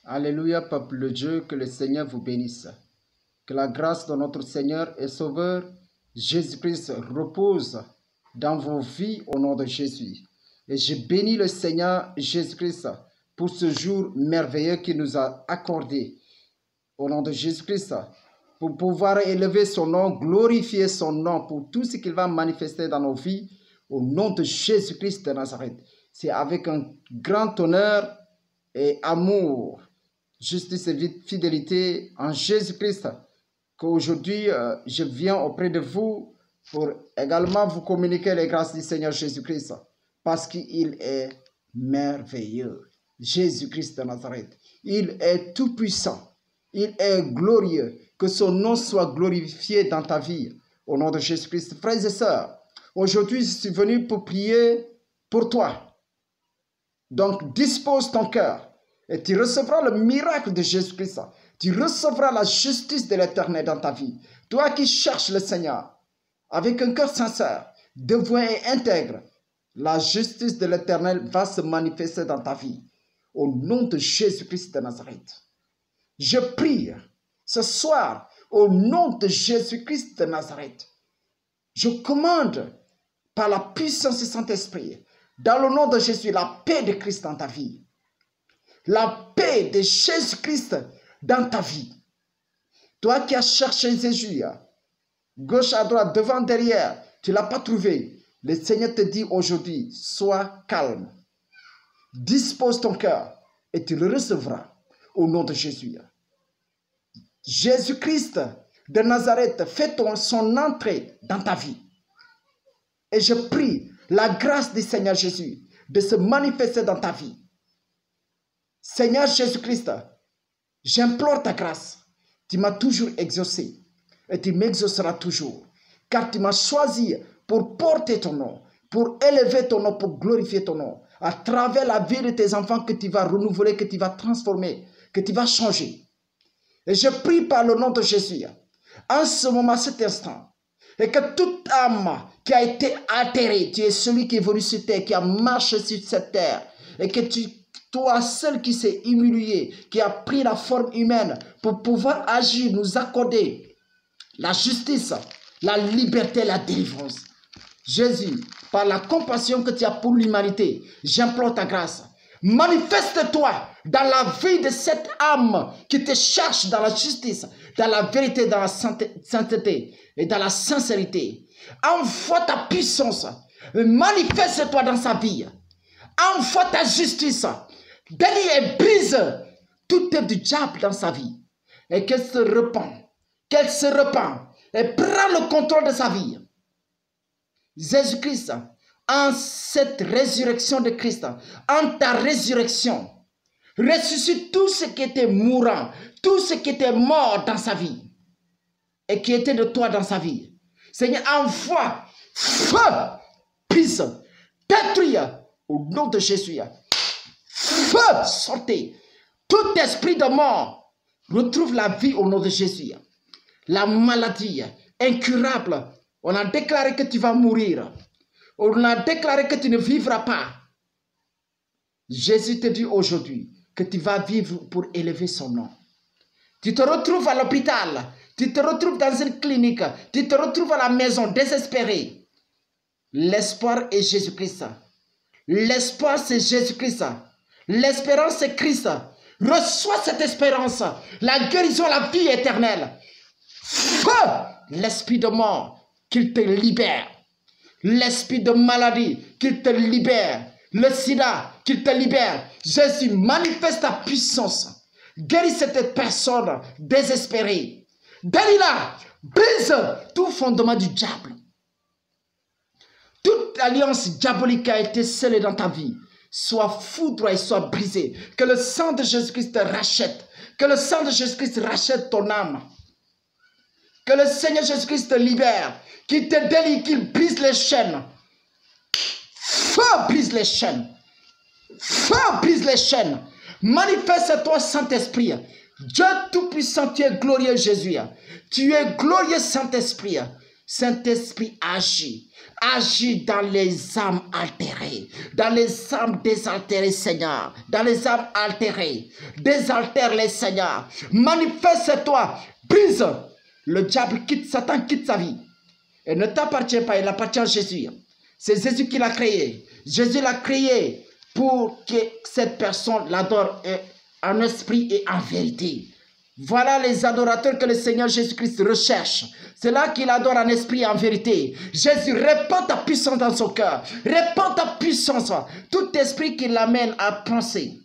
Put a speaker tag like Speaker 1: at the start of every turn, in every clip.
Speaker 1: Alléluia, peuple de Dieu, que le Seigneur vous bénisse. Que la grâce de notre Seigneur et Sauveur Jésus-Christ repose dans vos vies au nom de Jésus. Et je bénis le Seigneur Jésus-Christ pour ce jour merveilleux qu'il nous a accordé au nom de Jésus-Christ, pour pouvoir élever son nom, glorifier son nom pour tout ce qu'il va manifester dans nos vies au nom de Jésus-Christ de Nazareth. C'est avec un grand honneur et amour, justice et fidélité en Jésus-Christ qu'aujourd'hui je viens auprès de vous pour également vous communiquer les grâces du Seigneur Jésus-Christ parce qu'il est merveilleux. Jésus-Christ de Nazareth, il est tout puissant, il est glorieux, que son nom soit glorifié dans ta vie au nom de Jésus-Christ. Frères et sœurs, aujourd'hui je suis venu pour prier pour toi. Donc dispose ton cœur et tu recevras le miracle de Jésus-Christ. Tu recevras la justice de l'Éternel dans ta vie. Toi qui cherches le Seigneur avec un cœur sincère, dévoué et intègre, la justice de l'Éternel va se manifester dans ta vie. Au nom de Jésus-Christ de Nazareth. Je prie ce soir au nom de Jésus-Christ de Nazareth. Je commande par la puissance du Saint-Esprit, dans le nom de Jésus, la paix de Christ dans ta vie. La paix de Jésus-Christ dans ta vie. Toi qui as cherché Jésus, gauche à droite, devant, derrière, tu ne l'as pas trouvé. Le Seigneur te dit aujourd'hui, sois calme. Dispose ton cœur et tu le recevras au nom de Jésus. Jésus-Christ de Nazareth fait son entrée dans ta vie. Et je prie la grâce du Seigneur Jésus de se manifester dans ta vie. Seigneur Jésus-Christ, j'implore ta grâce. Tu m'as toujours exaucé et tu m'exauceras toujours. Car tu m'as choisi pour porter ton nom, pour élever ton nom, pour glorifier ton nom. À travers la vie de tes enfants que tu vas renouveler, que tu vas transformer, que tu vas changer. Et je prie par le nom de Jésus, en ce moment, cet instant, et que toute âme qui a été altérée, tu es celui qui est venu sur terre, qui a marché sur cette terre, et que toi seul qui s'est humilié, qui a pris la forme humaine pour pouvoir agir, nous accorder la justice, la liberté, la délivrance. Jésus, par la compassion que tu as pour l'humanité, j'implore ta grâce. Manifeste-toi dans la vie de cette âme qui te cherche dans la justice, dans la vérité, dans la sainteté et dans la sincérité. Envoie ta puissance. Manifeste-toi dans sa vie. Envoie ta justice. Délie et brise toute œuvre du diable dans sa vie. Et qu'elle se repent. Qu'elle se repent. Et prend le contrôle de sa vie. Jésus-Christ, en cette résurrection de Christ, en ta résurrection, ressuscite tout ce qui était mourant, tout ce qui était mort dans sa vie et qui était de toi dans sa vie. Seigneur, envoie feu, puisse détruire au nom de Jésus. Feu, sortez. Tout esprit de mort retrouve la vie au nom de Jésus. La maladie incurable, on a déclaré que tu vas mourir. On a déclaré que tu ne vivras pas. Jésus te dit aujourd'hui que tu vas vivre pour élever son nom. Tu te retrouves à l'hôpital. Tu te retrouves dans une clinique. Tu te retrouves à la maison désespéré. L'espoir est Jésus-Christ. L'espoir c'est Jésus-Christ. L'espérance c'est Christ. Reçois cette espérance. La guérison, la vie éternelle. Feu! L'esprit de mort, qu'il te libère. L'esprit de maladie, qu'il te libère. Le sida, qu'il te libère. Jésus, manifeste ta puissance. Guéris cette personne désespérée. Délie-la. Brise tout fondement du diable. Toute alliance diabolique a été scellée dans ta vie. Soit foudroyée, soit brisée. Que le sang de Jésus-Christ te rachète. Que le sang de Jésus-Christ rachète ton âme. Que le Seigneur Jésus-Christ te libère, qu'il te délie, qu'il brise les chaînes. Feu brise les chaînes. Feu brise les chaînes. Manifeste-toi, Saint-Esprit. Dieu Tout-Puissant, tu es glorieux, Jésus. Tu es glorieux, Saint-Esprit. Saint-Esprit, agis. Agis dans les âmes altérées, dans les âmes désaltérées, Seigneur, dans les âmes altérées. Désaltère-les, Seigneur. Manifeste-toi. Brise. Le diable quitte, Satan quitte sa vie. Il ne t'appartient pas, il appartient à Jésus. C'est Jésus qui l'a créé. Jésus l'a créé pour que cette personne l'adore en esprit et en vérité. Voilà les adorateurs que le Seigneur Jésus-Christ recherche. C'est là qu'il adore en esprit et en vérité. Jésus, répand ta puissance dans son cœur. Répand ta puissance. Tout esprit qui l'amène à penser,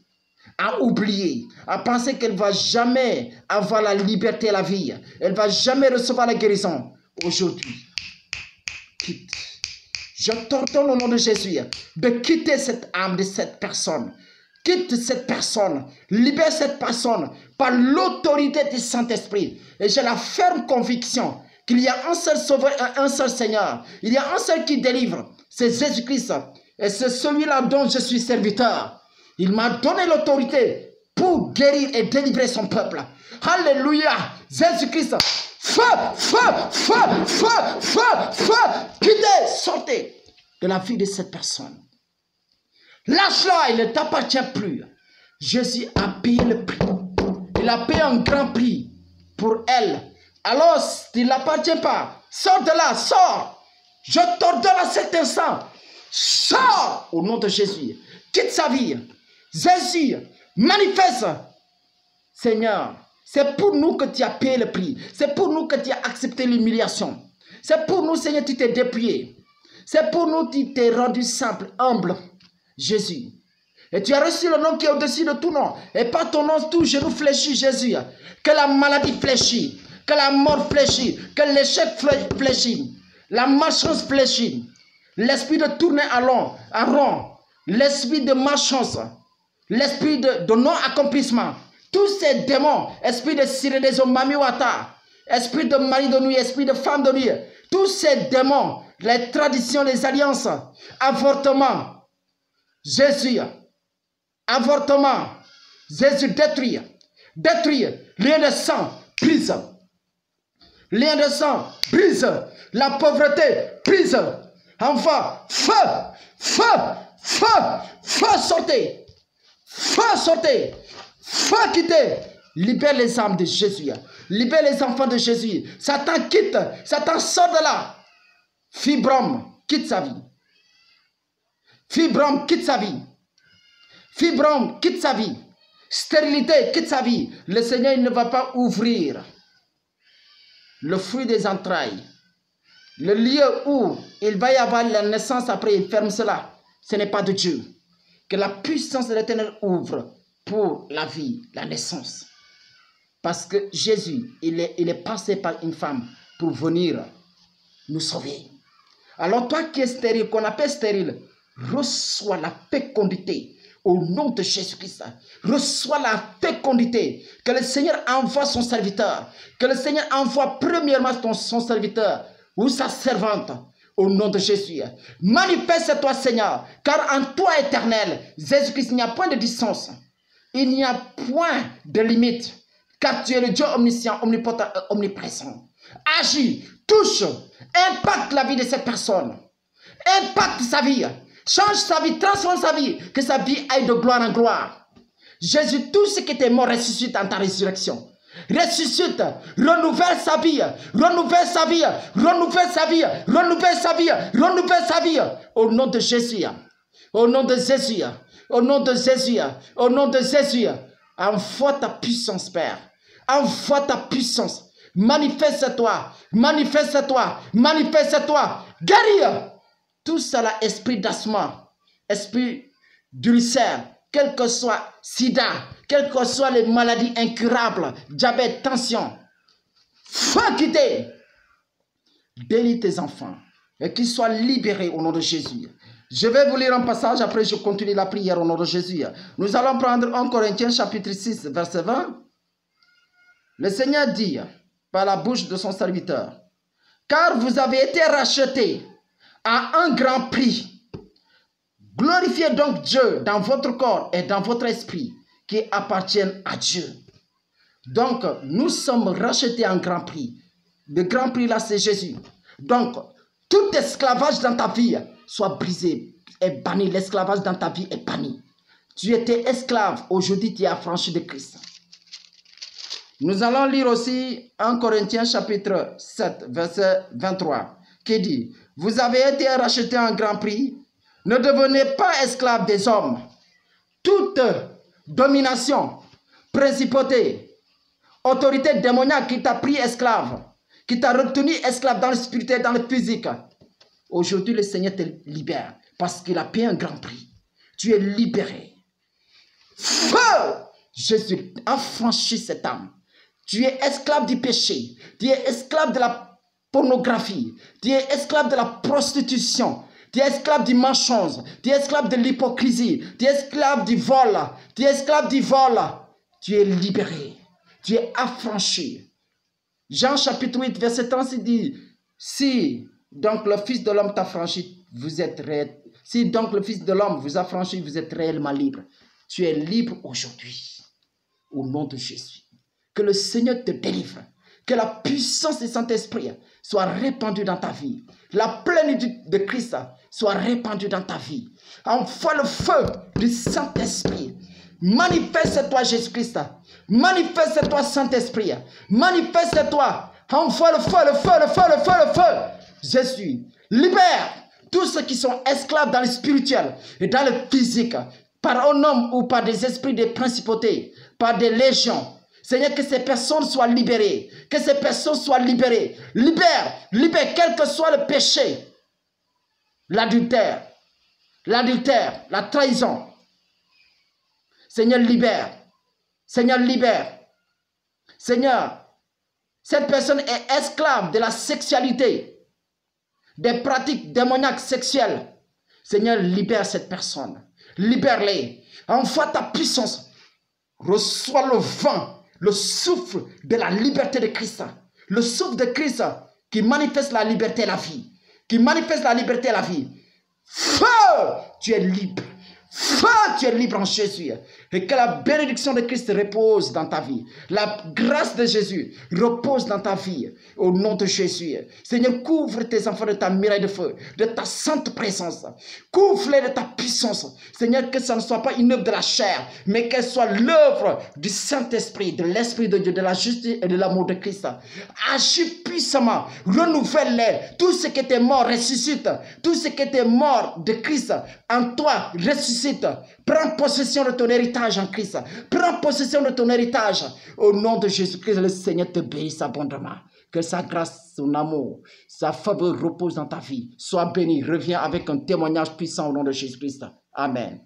Speaker 1: à oublier, à penser qu'elle ne va jamais avoir la liberté et la vie. Elle ne va jamais recevoir la guérison. Aujourd'hui, quitte. Je t'ordonne au nom de Jésus de quitter cette âme de cette personne. Quitte cette personne, libère cette personne par l'autorité du Saint-Esprit. Et j'ai la ferme conviction qu'il y a un seul Sauveur et un seul Seigneur. Il y a un seul qui délivre, c'est Jésus-Christ. Et c'est celui-là dont je suis serviteur. Il m'a donné l'autorité pour guérir et délivrer son peuple. Alléluia, Jésus-Christ. Feu, feu, feu, feu, feu, feu. Quittez, sortez de la vie de cette personne. Lâche-la, il ne t'appartient plus. Jésus a payé le prix. Il a payé un grand prix pour elle. Alors, il ne l'appartient pas. Sors de là, sors. Je t'ordonne à cet instant. Sors au nom de Jésus. Quitte sa vie. Jésus, manifeste. Seigneur, c'est pour nous que tu as payé le prix. C'est pour nous que tu as accepté l'humiliation. C'est pour nous, Seigneur, tu t'es dépouillé. C'est pour nous, tu t'es rendu simple, humble. Jésus. Et tu as reçu le nom qui est au-dessus de tout nom. Et par ton nom, tout genou fléchit, Jésus. Que la maladie fléchit. Que la mort fléchit. Que l'échec fléchit. La malchance fléchit. L'esprit de tourner à rond. L'esprit de malchance. L'esprit de non-accomplissement. Tous ces démons. Esprit de Sirénézo, Mamiwata. Esprit de mari de nuit. Esprit de femme de nuit. Tous ces démons. Les traditions, les alliances. Avortement. Jésus, avortement, Jésus détruit, lien de sang, brise, lien de sang, brise, la pauvreté, brise, enfin, feu, feu, feu, feu, sortez, feu, quittez, libère les âmes de Jésus, libère les enfants de Jésus, Satan quitte, Satan sort de là, Fibrome, quitte sa vie. Fibrome, quitte sa vie. Fibrome, quitte sa vie. Stérilité, quitte sa vie. Le Seigneur il ne va pas ouvrir le fruit des entrailles. Le lieu où il va y avoir la naissance, après il ferme cela. Ce n'est pas de Dieu. Que la puissance de l'Éternel ouvre pour la vie, la naissance. Parce que Jésus, il est passé par une femme pour venir nous sauver. Alors toi qui es stérile, qu'on appelle stérile, reçois la fécondité au nom de Jésus-Christ. Reçois la fécondité. Que le Seigneur envoie son serviteur. Que le Seigneur envoie premièrement son serviteur ou sa servante au nom de Jésus. Manifeste-toi, Seigneur, car en toi, éternel, Jésus-Christ, il n'y a point de distance. Il n'y a point de limite. Car tu es le Dieu omniscient, omnipotent et omniprésent. Agis, touche, impacte la vie de cette personne. Impacte sa vie. Change sa vie, transforme sa vie, que sa vie aille de gloire en gloire. Jésus, tout ce qui était mort ressuscite en ta résurrection. Ressuscite, renouvelle sa vie, renouvelle sa vie, renouvelle sa vie, renouvelle sa vie, renouvelle sa vie. Au nom de Jésus, au nom de Jésus, au nom de Jésus, au nom de Jésus. Envoie ta puissance, Père. Envoie ta puissance. Manifeste-toi, manifeste-toi, manifeste-toi. Guéris. Tout cela, esprit d'asthme, esprit d'ulcère, quel que soit sida, quelles que soient les maladies incurables, diabète, tension, faut quitter. Bénis tes enfants et qu'ils soient libérés au nom de Jésus. Je vais vous lire un passage, après je continue la prière au nom de Jésus. Nous allons prendre 1 Corinthiens chapitre 6, verset 20. Le Seigneur dit par la bouche de son serviteur, « Car vous avez été rachetés à un grand prix. Glorifiez donc Dieu dans votre corps et dans votre esprit qui appartiennent à Dieu. » Donc, nous sommes rachetés à un grand prix. Le grand prix là, c'est Jésus. Donc, tout esclavage dans ta vie soit brisé, est banni. L'esclavage dans ta vie est banni. Tu étais esclave, aujourd'hui tu es affranchi de Christ. Nous allons lire aussi 1 Corinthiens chapitre 7, verset 23, qui dit, « Vous avez été rachetés à un grand prix, ne devenez pas esclaves des hommes. Toute domination, principauté, autorité démoniaque qui t'a pris esclave, qui t'a retenu esclave dans le spirituel, dans le physique, aujourd'hui le Seigneur te libère parce qu'il a payé un grand prix. Tu es libéré. Feu! Jésus affranchit cette âme. Tu es esclave du péché. Tu es esclave de la pornographie. Tu es esclave de la prostitution. Tu es esclave du mensonge. Tu es esclave de l'hypocrisie. Tu es esclave du vol. Tu es esclave du vol. Tu es libéré. Tu es affranchi. Jean chapitre 8, verset 36 dit, si donc le Fils de l'homme t'a franchi, vous êtes réel. Si donc le Fils de l'homme vous a franchi, vous êtes réellement libre. Tu es libre aujourd'hui. Au nom de Jésus. Que le Seigneur te délivre. Que la puissance du Saint-Esprit soit répandue dans ta vie. La plénitude de Christ soit répandue dans ta vie. Envoie le feu du Saint-Esprit. Manifeste-toi Jésus-Christ. Manifeste-toi Saint-Esprit. Manifeste-toi. Envoie le feu, le feu, le feu, le feu, le feu. Jésus, libère tous ceux qui sont esclaves dans le spirituel et dans le physique, par un homme ou par des esprits de principautés, par des légions. Seigneur, que ces personnes soient libérées. Que ces personnes soient libérées. Libère, libère, quel que soit le péché. L'adultère, la trahison. Seigneur, libère. Seigneur, libère. Seigneur, cette personne est esclave de la sexualité, des pratiques démoniaques sexuelles. Seigneur, libère cette personne. Libère-les. Envoie ta puissance. Reçois le vent, le souffle de la liberté de Christ. Le souffle de Christ qui manifeste la liberté et la vie. Qui manifeste la liberté et la vie. Feu, tu es libre. Feu, tu es libre en Jésus. Et que la bénédiction de Christ repose dans ta vie. La grâce de Jésus repose dans ta vie. Au nom de Jésus. Seigneur, couvre tes enfants de ta muraille de feu, de ta sainte présence. Couvre-les de ta puissance. Seigneur, que ça ne soit pas une œuvre de la chair, mais qu'elle soit l'œuvre du Saint-Esprit, de l'Esprit de Dieu, de la justice et de l'amour de Christ. Agis puissamment. Renouvelle-les. Tout ce qui était mort ressuscite. Tout ce qui était mort de Christ en toi ressuscite. Prends possession de ton héritage en Christ. Prends possession de ton héritage. Au nom de Jésus-Christ, le Seigneur te bénisse abondamment. Que sa grâce, son amour, sa faveur repose dans ta vie. Sois béni. Reviens avec un témoignage puissant au nom de Jésus-Christ. Amen.